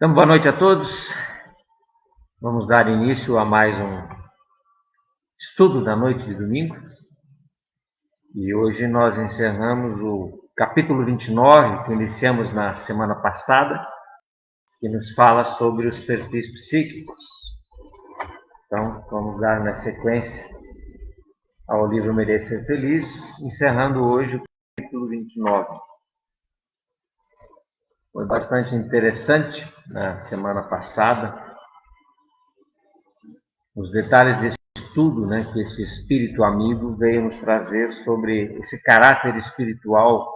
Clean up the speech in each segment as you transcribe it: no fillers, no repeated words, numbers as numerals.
Então, boa noite a todos. Vamos dar início a mais um estudo da noite de domingo. E hoje nós encerramos o capítulo 29, que iniciamos na semana passada, que nos fala sobre os perfis psíquicos. Então, vamos dar na sequência ao livro Merecer Feliz, encerrando hoje o capítulo 29. Foi bastante interessante na semana passada os detalhes desse estudo, que esse espírito amigo veio nos trazer sobre esse caráter espiritual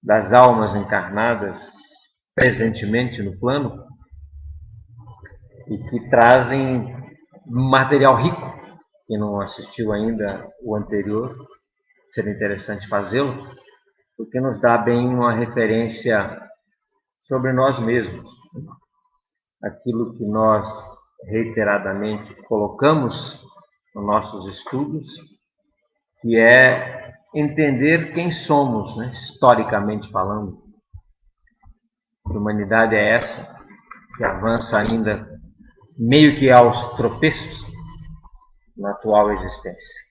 das almas encarnadas presentemente no plano e que trazem material rico. Quem não assistiu ainda o anterior, seria interessante fazê-lo, porque nos dá bem uma referência sobre nós mesmos, aquilo que nós reiteradamente colocamos nos nossos estudos, que é entender quem somos, historicamente falando. A humanidade é essa, que avança ainda meio que aos tropeços na atual existência.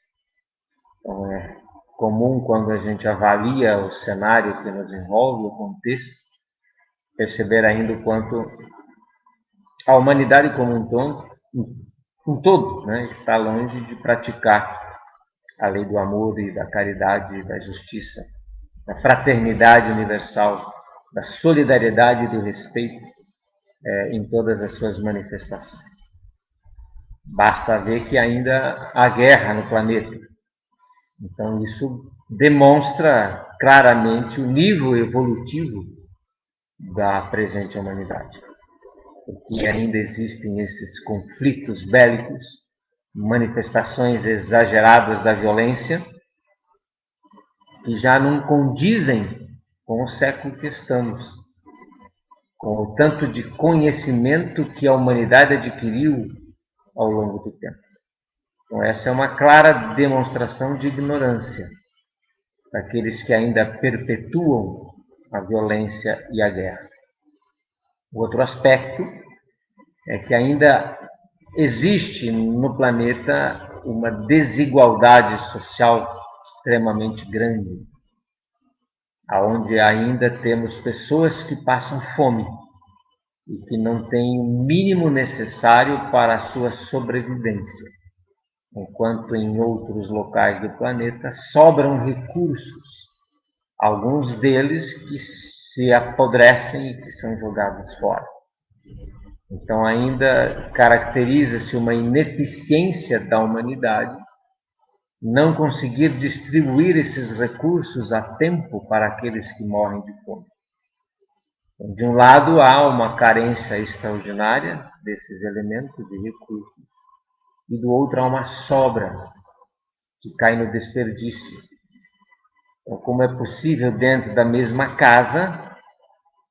Então é comum, quando a gente avalia o cenário que nos envolve, o contexto, perceber ainda o quanto a humanidade como um todo, está longe de praticar a lei do amor e da caridade e da justiça, da fraternidade universal, da solidariedade e do respeito em todas as suas manifestações. Basta ver que ainda há guerra no planeta. Então isso demonstra claramente o nível evolutivo da presente humanidade. Porque ainda existem esses conflitos bélicos, manifestações exageradas da violência, que já não condizem com o século que estamos, com o tanto de conhecimento que a humanidade adquiriu ao longo do tempo. Então, essa é uma clara demonstração de ignorância daqueles que ainda perpetuam a violência e a guerra. O outro aspecto é que ainda existe no planeta uma desigualdade social extremamente grande, onde ainda temos pessoas que passam fome e que não têm o mínimo necessário para a sua sobrevivência, enquanto em outros locais do planeta sobram recursos, alguns deles que se apodrecem e que são jogados fora. Então ainda caracteriza-se uma ineficiência da humanidade não conseguir distribuir esses recursos a tempo para aqueles que morrem de fome. Então, de um lado, há uma carência extraordinária desses elementos e recursos, e do outro há uma sobra que cai no desperdício. Então, como é possível dentro da mesma casa,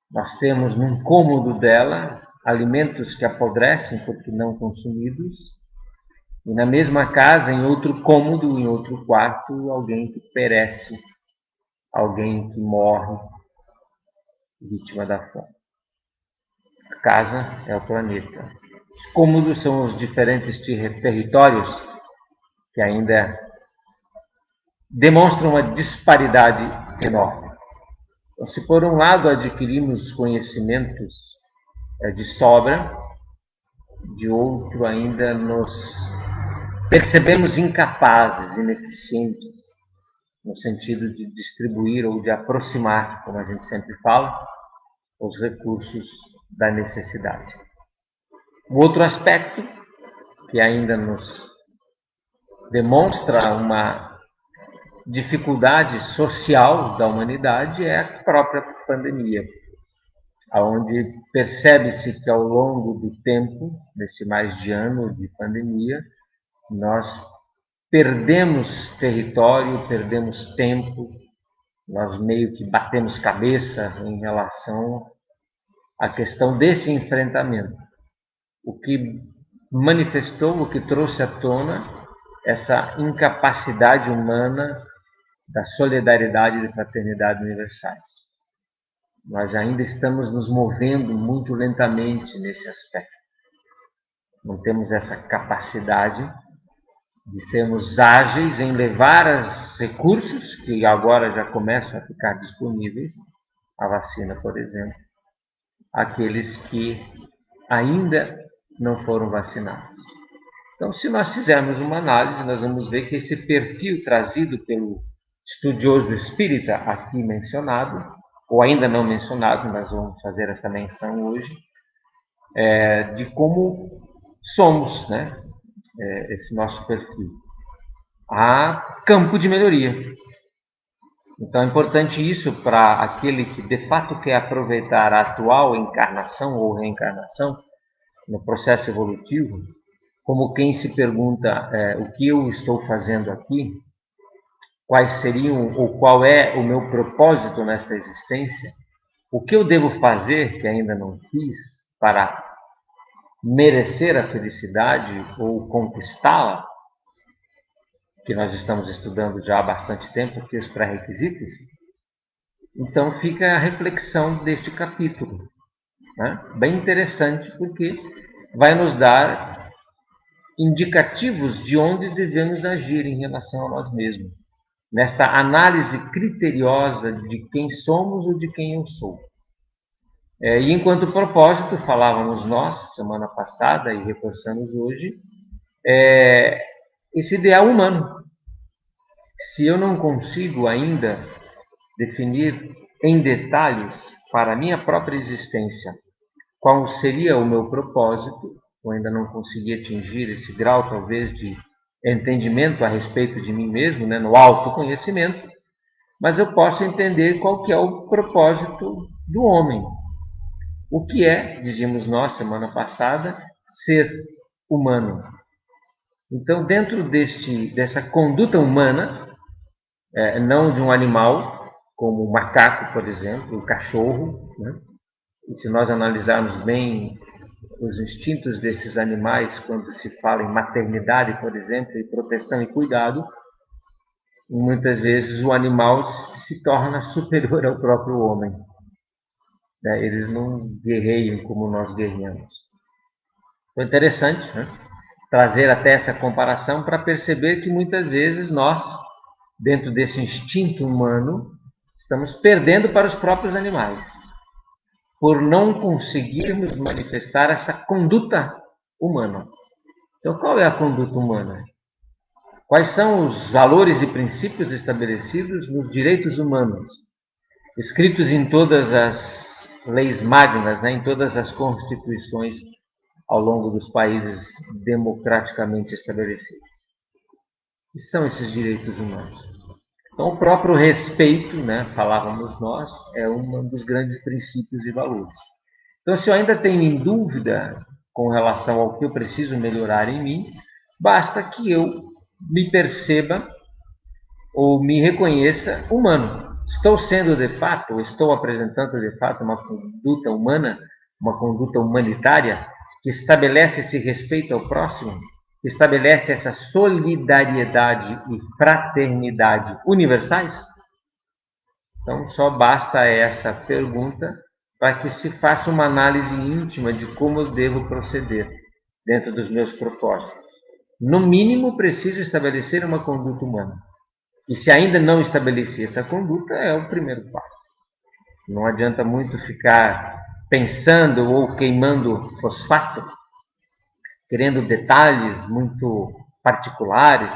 nós temos num cômodo dela alimentos que apodrecem porque não consumidos, e na mesma casa, em outro cômodo, em outro quarto, alguém que perece, alguém que morre, vítima da fome. A casa é o planeta. Os cômodos são os diferentes territórios que ainda demonstram uma disparidade enorme. Então, se por um lado adquirimos conhecimentos de sobra, de outro ainda nos percebemos incapazes, ineficientes, no sentido de distribuir ou de aproximar, como a gente sempre fala, os recursos da necessidade. O outro aspecto que ainda nos demonstra uma dificuldade social da humanidade é a própria pandemia, onde percebe-se que ao longo do tempo, nesse mais de ano de pandemia, nós perdemos território, perdemos tempo, nós meio que batemos cabeça em relação à questão desse enfrentamento. O que manifestou, o que trouxe à tona essa incapacidade humana da solidariedade e da fraternidade universais. Nós ainda estamos nos movendo muito lentamente nesse aspecto. Não temos essa capacidade de sermos ágeis em levar os recursos que agora já começam a ficar disponíveis, a vacina, por exemplo, àqueles que ainda não foram vacinados. Então, se nós fizermos uma análise, nós vamos ver que esse perfil trazido pelo estudioso espírita aqui mencionado, ou ainda não mencionado, nós vamos fazer essa menção hoje, de como somos, né? Esse nosso perfil. Há campo de melhoria. Então é importante isso para aquele que de fato quer aproveitar a atual encarnação ou reencarnação no processo evolutivo, como quem se pergunta o que eu estou fazendo aqui, quais seriam ou qual é o meu propósito nesta existência, o que eu devo fazer que ainda não fiz para merecer a felicidade ou conquistá-la, que nós estamos estudando já há bastante tempo, que os pré-requisitos. Então fica a reflexão deste capítulo, né? Bem interessante, porque vai nos dar indicativos de onde devemos agir em relação a nós mesmos, nesta análise criteriosa de quem somos ou de quem eu sou. E enquanto propósito, falávamos nós, semana passada, e reforçamos hoje, esse ideal humano. Se eu não consigo ainda definir em detalhes para a minha própria existência qual seria o meu propósito, eu ainda não consegui atingir esse grau, talvez, de entendimento a respeito de mim mesmo, né, no autoconhecimento, mas eu posso entender qual que é o propósito do homem. O que é, dizíamos nós, semana passada, ser humano. Então, dentro dessa conduta humana, não de um animal, como o macaco, por exemplo, o cachorro, né? E se nós analisarmos bem os instintos desses animais, quando se fala em maternidade, por exemplo, e proteção e cuidado, muitas vezes o animal se torna superior ao próprio homem. Eles não guerreiam como nós guerreamos. Foi interessante, né? Trazer até essa comparação para perceber que muitas vezes nós, dentro desse instinto humano, estamos perdendo para os próprios animais, por não conseguirmos manifestar essa conduta humana. Então, qual é a conduta humana? Quais são os valores e princípios estabelecidos nos direitos humanos, escritos em todas as leis magnas, né, em todas as constituições ao longo dos países democraticamente estabelecidos? O que são esses direitos humanos? Então, o próprio respeito, né, falávamos nós, é um dos grandes princípios e valores. Então, se eu ainda tenho em dúvida com relação ao que eu preciso melhorar em mim, basta que eu me perceba ou me reconheça humano. Estou sendo de fato, estou apresentando de fato uma conduta humana, uma conduta humanitária, que estabelece esse respeito ao próximo, que estabelece essa solidariedade e fraternidade universais? Então, só basta essa pergunta para que se faça uma análise íntima de como eu devo proceder dentro dos meus propósitos. No mínimo, preciso estabelecer uma conduta humana. E se ainda não estabeleci essa conduta, é o primeiro passo. Não adianta muito ficar pensando ou queimando fosfato, querendo detalhes muito particulares,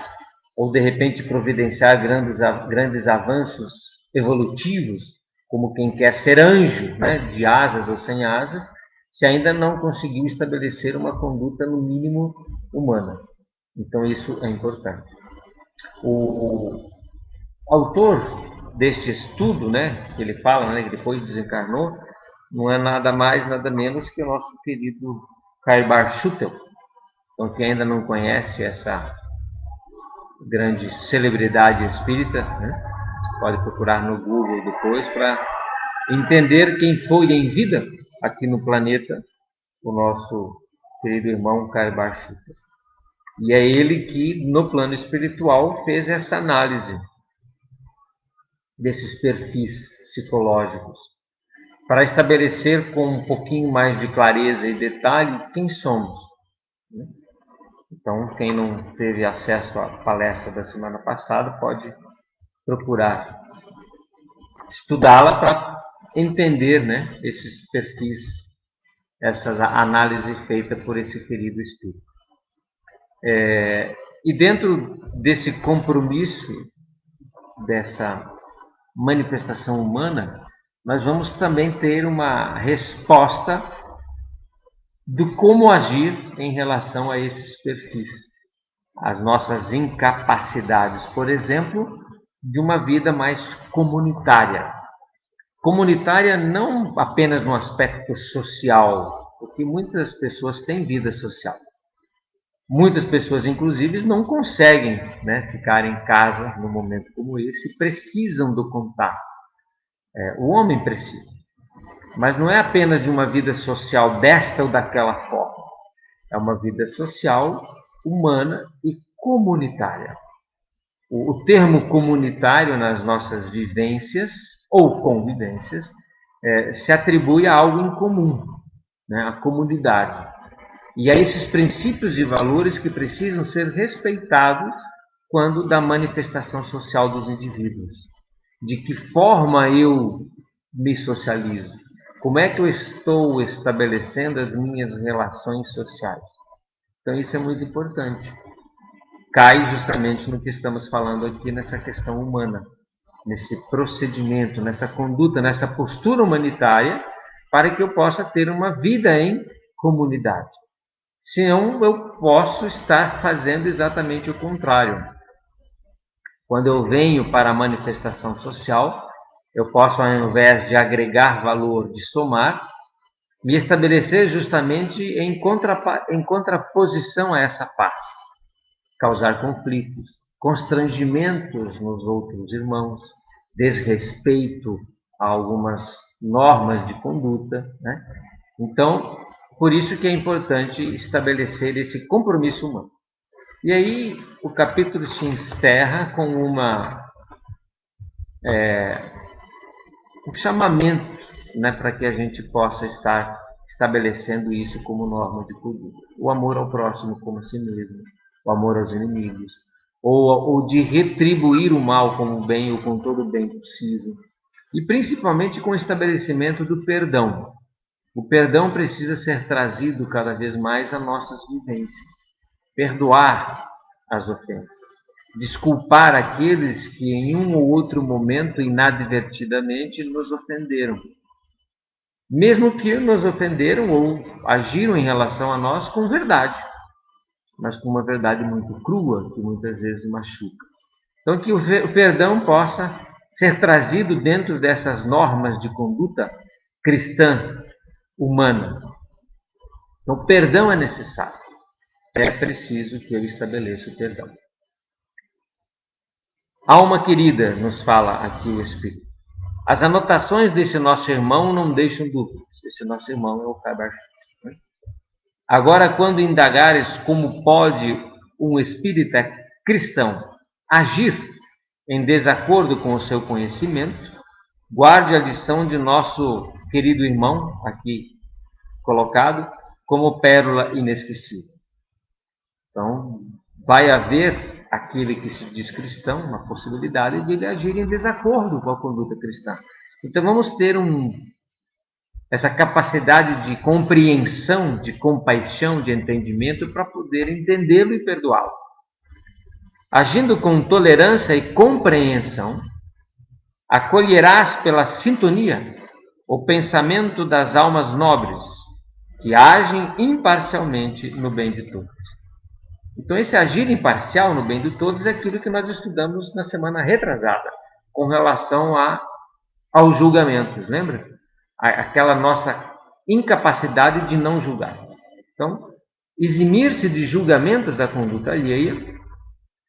ou de repente providenciar grandes avanços evolutivos, como quem quer ser anjo, né, de asas ou sem asas, se ainda não conseguiu estabelecer uma conduta no mínimo humana. Então isso é importante. O autor deste estudo, né, que ele fala, né, que depois desencarnou, não é nada mais, nada menos que o nosso querido Kaibar Schutel. Então, quem ainda não conhece essa grande celebridade espírita, né, pode procurar no Google depois para entender quem foi em vida aqui no planeta o nosso querido irmão Kaibar Schutel. E é ele que, no plano espiritual, fez essa análise desses perfis psicológicos. para estabelecer com um pouquinho mais de clareza e detalhe quem somos. Então, quem não teve acesso à palestra da semana passada pode procurar estudá-la para entender, né, esses perfis, essa análise feita por esse querido espírito. E dentro desse compromisso, dessa manifestação humana, nós vamos também ter uma resposta do como agir em relação a esses perfis. As nossas incapacidades, por exemplo, de uma vida mais comunitária. Comunitária não apenas no aspecto social, porque muitas pessoas têm vida social. Muitas pessoas, inclusive, não conseguem, né, ficar em casa num momento como esse, precisam do contato. O homem precisa. Mas não é apenas de uma vida social desta ou daquela forma. É uma vida social, humana e comunitária. O termo comunitário nas nossas vivências ou convivências se atribui a algo em comum, né, a comunidade. E a esses princípios e valores que precisam ser respeitados quando da manifestação social dos indivíduos. De que forma eu me socializo? Como é que eu estou estabelecendo as minhas relações sociais? Então isso é muito importante. Cai justamente no que estamos falando aqui nessa questão humana, nesse procedimento, nessa conduta, nessa postura humanitária, para que eu possa ter uma vida em comunidade. Senão eu posso estar fazendo exatamente o contrário. Quando eu venho para a manifestação social, eu posso, ao invés de agregar valor, de somar, me estabelecer justamente em contraposição a essa paz, causar conflitos, constrangimentos nos outros irmãos, desrespeito a algumas normas de conduta, né? Então, por isso que é importante estabelecer esse compromisso humano. E aí o capítulo se encerra com um chamamento, né, para que a gente possa estar estabelecendo isso como norma de conduta. O amor ao próximo como a si mesmo, o amor aos inimigos, ou de retribuir o mal com o bem ou com todo o bem possível. E principalmente com o estabelecimento do perdão. O perdão precisa ser trazido cada vez mais a nossas vivências. Perdoar as ofensas. Desculpar aqueles que em um ou outro momento, inadvertidamente, nos ofenderam. Mesmo que nos ofenderam ou agiram em relação a nós com verdade, mas com uma verdade muito crua, que muitas vezes machuca. Então, que o perdão possa ser trazido dentro dessas normas de conduta cristã, humana. Então, perdão é necessário. É preciso que eu estabeleça o perdão. Alma querida, nos fala aqui o Espírito. As anotações desse nosso irmão não deixam dúvidas. Esse nosso irmão é o Cabarchus. Agora, quando indagares como pode um espírita cristão agir em desacordo com o seu conhecimento, guarde a lição de nosso querido irmão, aqui colocado, como pérola inesquecível. Então, vai haver aquele que se diz cristão, uma possibilidade de ele agir em desacordo com a conduta cristã. Então, vamos ter essa capacidade de compreensão, de compaixão, de entendimento, para poder entendê-lo e perdoá-lo. Agindo com tolerância e compreensão, acolherás pela sintonia o pensamento das almas nobres, que agem imparcialmente no bem de todos. Então, esse agir imparcial no bem de todos é aquilo que nós estudamos na semana retrasada, com relação aos julgamentos, lembra? Aquela nossa incapacidade de não julgar. Então, eximir-se de julgamentos da conduta alheia,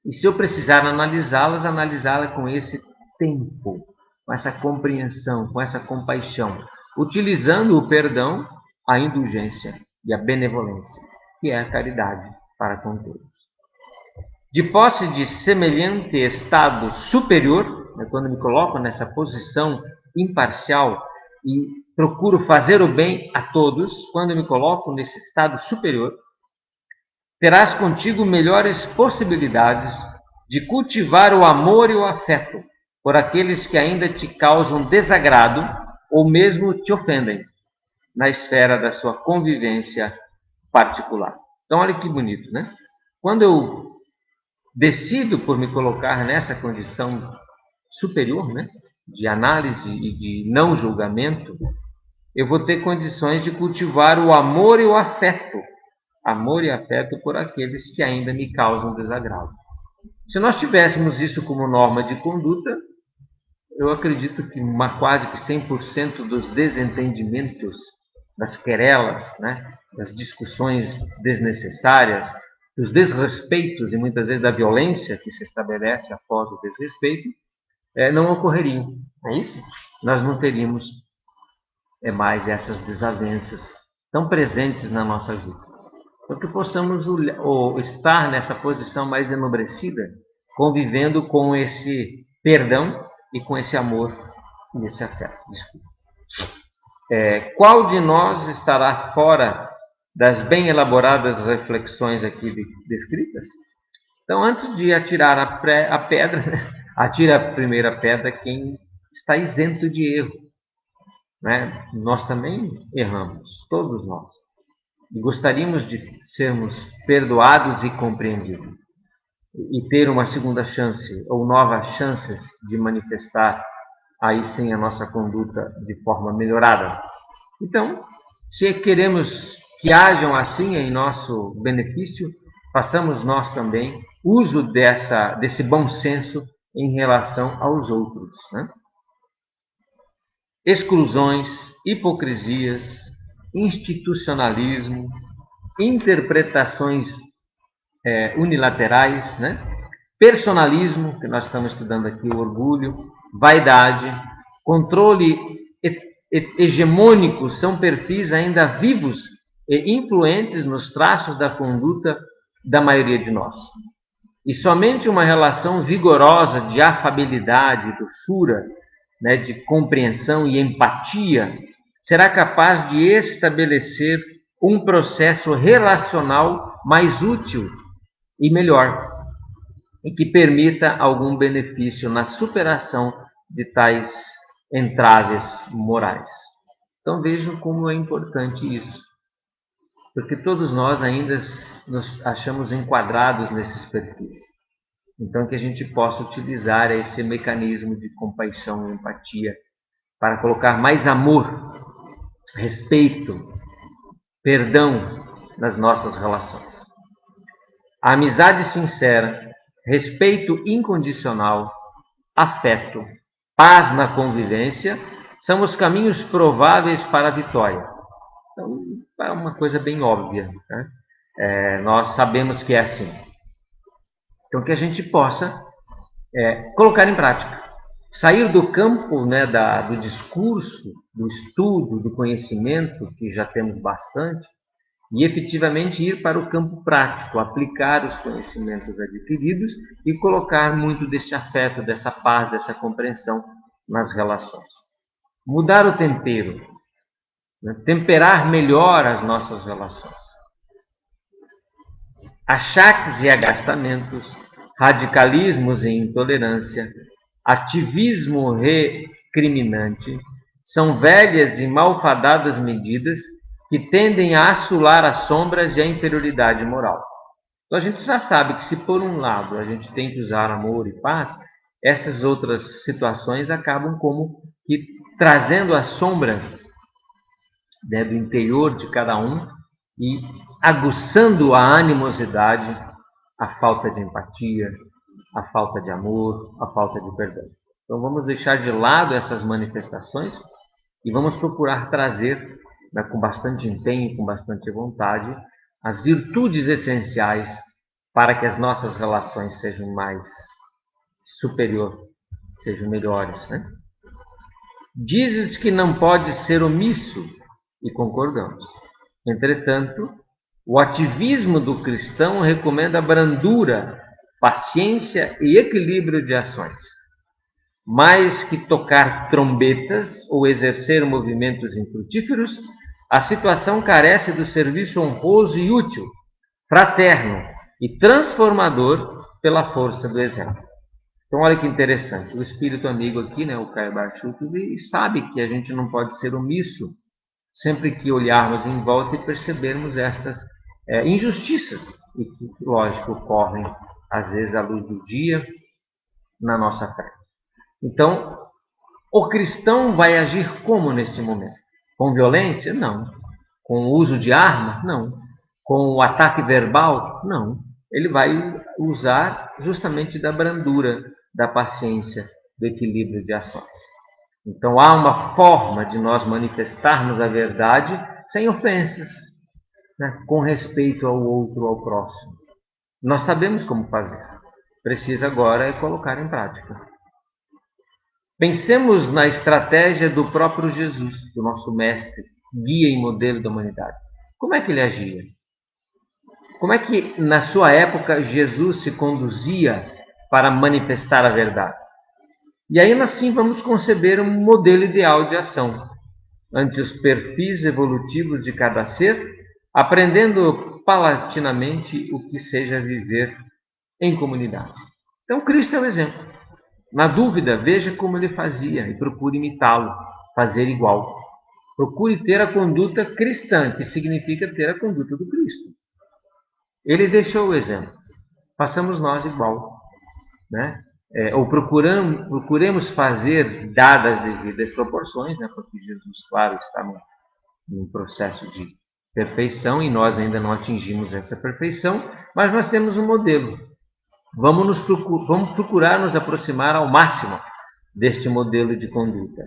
e se eu precisar analisá-la com esse tempo, com essa compreensão, com essa compaixão, utilizando o perdão, a indulgência e a benevolência, que é a caridade para com todos. De posse de semelhante estado superior, quando me coloco nessa posição imparcial e procuro fazer o bem a todos, quando eu me coloco nesse estado superior, terás contigo melhores possibilidades de cultivar o amor e o afeto por aqueles que ainda te causam desagrado ou mesmo te ofendem na esfera da sua convivência particular. Então, olha que bonito, né? Quando eu decido por me colocar nessa condição superior, né, de análise e de não julgamento, eu vou ter condições de cultivar o amor e o afeto. Amor e afeto por aqueles que ainda me causam desagrado. Se nós tivéssemos isso como norma de conduta, eu acredito que quase que 100% dos desentendimentos, das querelas, né, das discussões desnecessárias, dos desrespeitos e muitas vezes da violência que se estabelece após o desrespeito, não ocorreriam. É isso? Nós não teríamos mais essas desavenças tão presentes na nossa vida. Para que possamos estar nessa posição mais enobrecida, convivendo com esse perdão e com esse amor e esse afeto. Desculpa. Qual de nós estará fora das bem elaboradas reflexões aqui descritas? Então, antes de atirar a pedra, atira a primeira pedra quem está isento de erro. Né? Nós também erramos, todos nós. E gostaríamos de sermos perdoados e compreendidos. E ter uma segunda chance, ou novas chances de manifestar aí sim a nossa conduta de forma melhorada. Então, se queremos que hajam assim em nosso benefício, façamos nós também uso desse bom senso em relação aos outros. Né? Exclusões, hipocrisias, institucionalismo, interpretações unilaterais, né? Personalismo, que nós estamos estudando aqui, o orgulho, vaidade, controle hegemônico são perfis ainda vivos e influentes nos traços da conduta da maioria de nós. E somente uma relação vigorosa de afabilidade, doçura, né, de compreensão e empatia será capaz de estabelecer um processo relacional mais útil e melhor, e que permita algum benefício na superação de tais entraves morais. Então vejam como é importante isso, porque todos nós ainda nos achamos enquadrados nesses perfis. Então que a gente possa utilizar esse mecanismo de compaixão e empatia para colocar mais amor, respeito, perdão nas nossas relações. A amizade sincera, respeito incondicional, afeto, paz na convivência são os caminhos prováveis para a vitória. Então, é uma coisa bem óbvia. Né? Nós sabemos que é assim. Então, que a gente possa colocar em prática. Sair do campo, né, do discurso, do estudo, do conhecimento, que já temos bastante, e efetivamente ir para o campo prático, aplicar os conhecimentos adquiridos e colocar muito desse afeto, dessa paz, dessa compreensão nas relações. Mudar o tempero, né? Temperar melhor as nossas relações. Achaques e agastamentos, radicalismos e intolerância, ativismo recriminante, são velhas e malfadadas medidas que tendem a assolar as sombras e a inferioridade moral. Então a gente já sabe que se por um lado a gente tem que usar amor e paz, essas outras situações acabam como que trazendo as sombras, né, do interior de cada um e aguçando a animosidade, a falta de empatia, a falta de amor, a falta de perdão. Então vamos deixar de lado essas manifestações e vamos procurar trazer, né, com bastante empenho, com bastante vontade, as virtudes essenciais para que as nossas relações sejam mais superiores, sejam melhores. Né? Dizes que não pode ser omisso, e concordamos. Entretanto, o ativismo do cristão recomenda brandura, paciência e equilíbrio de ações. Mais que tocar trombetas ou exercer movimentos infrutíferos, a situação carece do serviço honroso e útil, fraterno e transformador pela força do exemplo. Então, olha que interessante. O espírito amigo aqui, o Kaibar Chutri, sabe que a gente não pode ser omisso sempre que olharmos em volta e percebermos estas injustiças, e que, lógico, ocorrem às vezes à luz do dia na nossa frente. Então, o cristão vai agir como neste momento? Com violência? Não. Com o uso de arma? Não. Com o ataque verbal? Não. Ele vai usar justamente da brandura, da paciência, do equilíbrio de ações. Então, há uma forma de nós manifestarmos a verdade sem ofensas, com respeito ao outro, ao próximo. Nós sabemos como fazer. Precisa agora colocar em prática. Pensemos na estratégia do próprio Jesus, do nosso mestre, guia e modelo da humanidade. Como é que ele agia? Como é que, na sua época, Jesus se conduzia para manifestar a verdade? E aí, assim, vamos conceber um modelo ideal de ação, ante os perfis evolutivos de cada ser, aprendendo paulatinamente o que seja viver em comunidade. Então, Cristo é o exemplo. Na dúvida, veja como ele fazia e procure imitá-lo, fazer igual. Procure ter a conduta cristã, que significa ter a conduta do Cristo. Ele deixou o exemplo. Façamos nós igual, ou procuremos fazer, dadas as devidas proporções, porque Jesus, claro, está num processo de perfeição e nós ainda não atingimos essa perfeição, mas nós temos um modelo. Vamos procurar nos aproximar ao máximo deste modelo de conduta.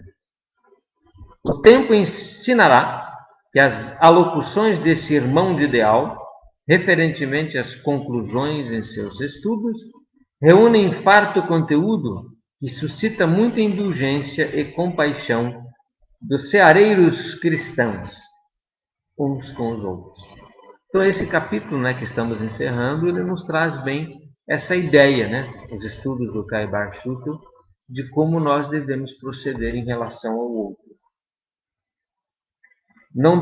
O tempo ensinará que as alocuções desse irmão de ideal, referentemente às conclusões em seus estudos, reúnem farto conteúdo que suscita muita indulgência e compaixão dos ceareiros cristãos, uns com os outros. Então, esse capítulo que estamos encerrando, ele nos traz bem essa ideia, os estudos do Kaibar Chutri, de como nós devemos proceder em relação ao outro. Não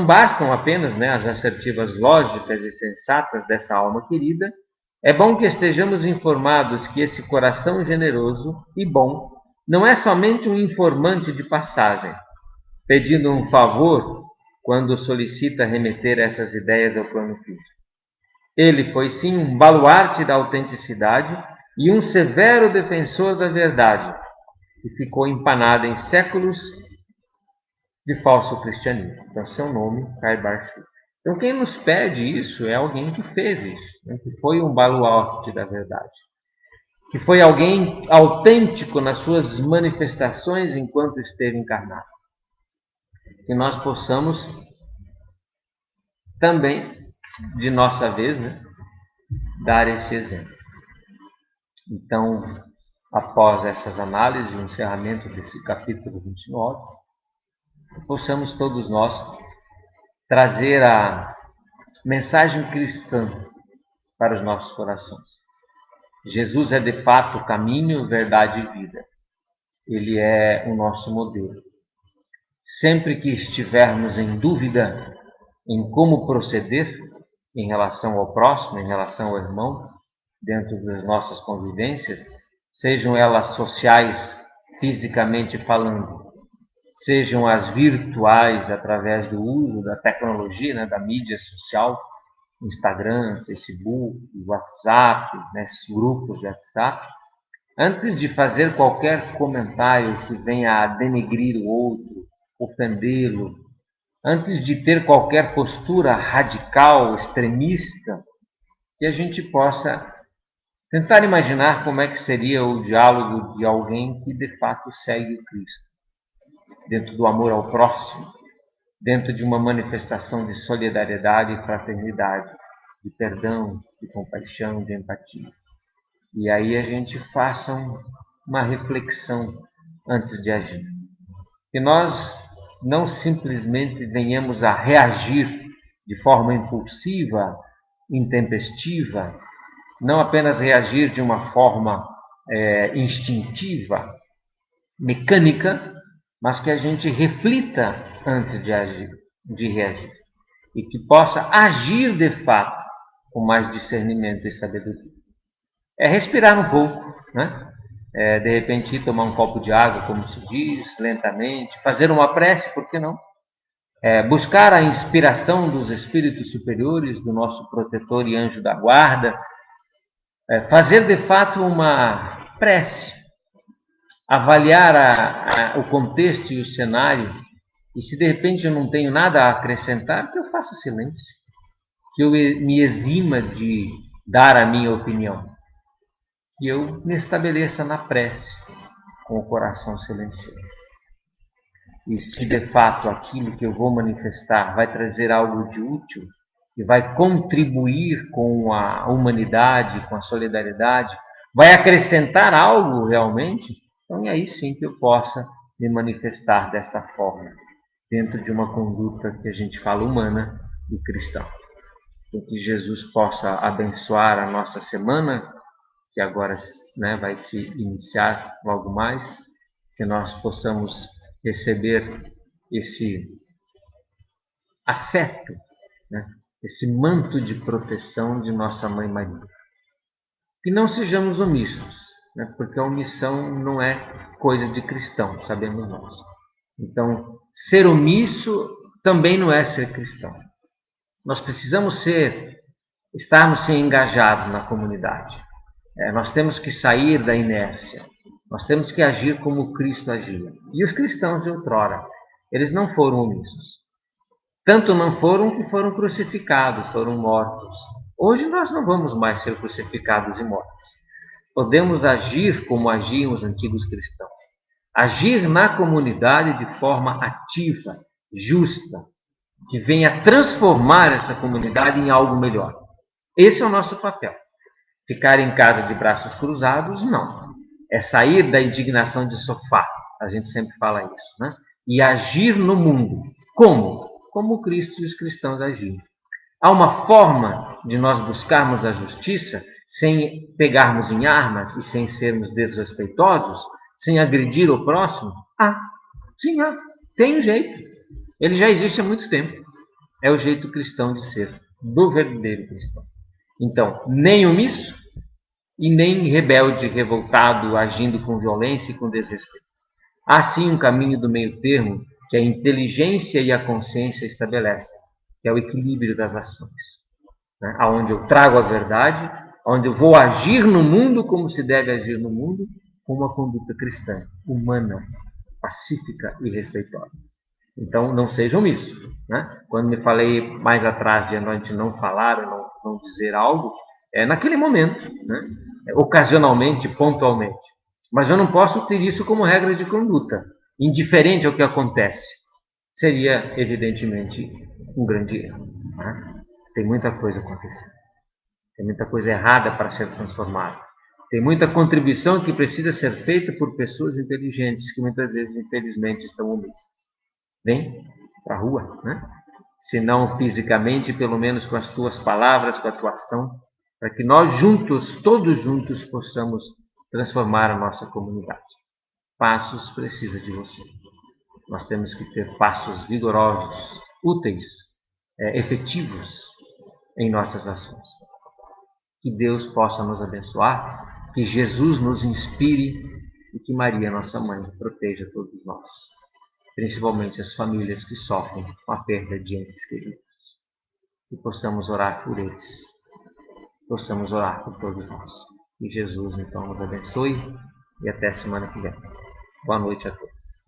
bastam apenas as assertivas lógicas e sensatas dessa alma querida. É bom que estejamos informados que esse coração generoso e bom não é somente um informante de passagem, pedindo um favor quando solicita remeter essas ideias ao plano físico. Ele foi sim um baluarte da autenticidade e um severo defensor da verdade, que ficou empanado em séculos de falso cristianismo. Então, seu nome, Kaibar Chutri. Então, quem nos pede isso é alguém que fez isso, que foi um baluarte da verdade, que foi alguém autêntico nas suas manifestações enquanto esteve encarnado. Que nós possamos também, de nossa vez, dar esse exemplo. Então, após essas análises, o encerramento desse capítulo 29, possamos todos nós trazer a mensagem cristã para os nossos corações. Jesus é de fato o caminho, verdade e vida. Ele é o nosso modelo. Sempre que estivermos em dúvida em como proceder em relação ao próximo, em relação ao irmão, dentro das nossas convivências, sejam elas sociais, fisicamente falando, sejam as virtuais, através do uso da tecnologia, da mídia social, Instagram, Facebook, WhatsApp, grupos de WhatsApp, antes de fazer qualquer comentário que venha a denegrir o outro, ofendê-lo, antes de ter qualquer postura radical, extremista, que a gente possa tentar imaginar como é que seria o diálogo de alguém que de fato segue o Cristo, dentro do amor ao próximo, dentro de uma manifestação de solidariedade e fraternidade, de perdão, de compaixão, de empatia. E aí a gente faça uma reflexão antes de agir. Que nós não simplesmente venhamos a reagir de forma impulsiva, intempestiva, não apenas reagir de uma forma instintiva, mecânica, mas que a gente reflita antes de reagir. E que possa agir de fato com mais discernimento e sabedoria. É respirar um pouco, né? De repente tomar um copo de água, como se diz, lentamente, fazer uma prece, por que não? Buscar a inspiração dos espíritos superiores, do nosso protetor e anjo da guarda, fazer de fato uma prece, avaliar o contexto e o cenário, e se de repente eu não tenho nada a acrescentar, que eu faça silêncio, que eu me exima de dar a minha opinião, que eu me estabeleça na prece, com o coração silencioso. E se de fato aquilo que eu vou manifestar vai trazer algo de útil, e vai contribuir com a humanidade, com a solidariedade, vai acrescentar algo realmente, então é aí sim que eu possa me manifestar desta forma, dentro de uma conduta que a gente fala humana e cristã. Então, que Jesus possa abençoar a nossa semana, que agora, né, vai se iniciar logo mais, que nós possamos receber esse afeto, né, esse manto de proteção de nossa Mãe Maria. Que não sejamos omissos, né, porque a omissão não é coisa de cristão, sabemos nós. Então, ser omisso também não é ser cristão. Nós precisamos estarmos engajados na comunidade. Nós temos que sair da inércia. Nós temos que agir como Cristo agia. E os cristãos de outrora, eles não foram omissos. Tanto não foram que foram crucificados, foram mortos. Hoje nós não vamos mais ser crucificados e mortos. Podemos agir como agiam os antigos cristãos. Agir na comunidade de forma ativa, justa, que venha transformar essa comunidade em algo melhor. Esse é o nosso papel. Ficar em casa de braços cruzados, não. É sair da indignação de sofá. A gente sempre fala isso, né? E agir no mundo. Como? Como Cristo e os cristãos agiram. Há uma forma de nós buscarmos a justiça sem pegarmos em armas e sem sermos desrespeitosos, sem agredir o próximo? Sim, tem um jeito. Ele já existe há muito tempo. É o jeito cristão de ser, do verdadeiro cristão. Então, nem omisso e nem rebelde, revoltado, agindo com violência e com desrespeito. Há sim um caminho do meio termo que a inteligência e a consciência estabelecem, que é o equilíbrio das ações, né? Onde eu trago a verdade, onde eu vou agir no mundo como se deve agir no mundo, com uma conduta cristã, humana, pacífica e respeitosa. Então, não sejam isso, né? Quando me falei mais atrás de a gente não falar, não dizer algo, é naquele momento, né? Ocasionalmente, pontualmente. Mas eu não posso ter isso como regra de conduta, indiferente ao que acontece. Seria, evidentemente, um grande erro, né? Tem muita coisa acontecendo. Tem muita coisa errada para ser transformada. Tem muita contribuição que precisa ser feita por pessoas inteligentes, que muitas vezes, infelizmente, estão omissas. Vem para a rua, né? Se não fisicamente, pelo menos com as tuas palavras, com a tua ação, para que nós juntos, todos juntos, possamos transformar a nossa comunidade. Passos precisa de você. Nós temos que ter passos vigorosos, úteis, efetivos em nossas ações. Que Deus possa nos abençoar, que Jesus nos inspire e que Maria, nossa mãe, proteja todos nós, principalmente as famílias que sofrem com a perda de entes queridos. Que possamos orar por eles, possamos orar por todos nós. Que Jesus, então, nos abençoe e até semana que vem. Boa noite a todos.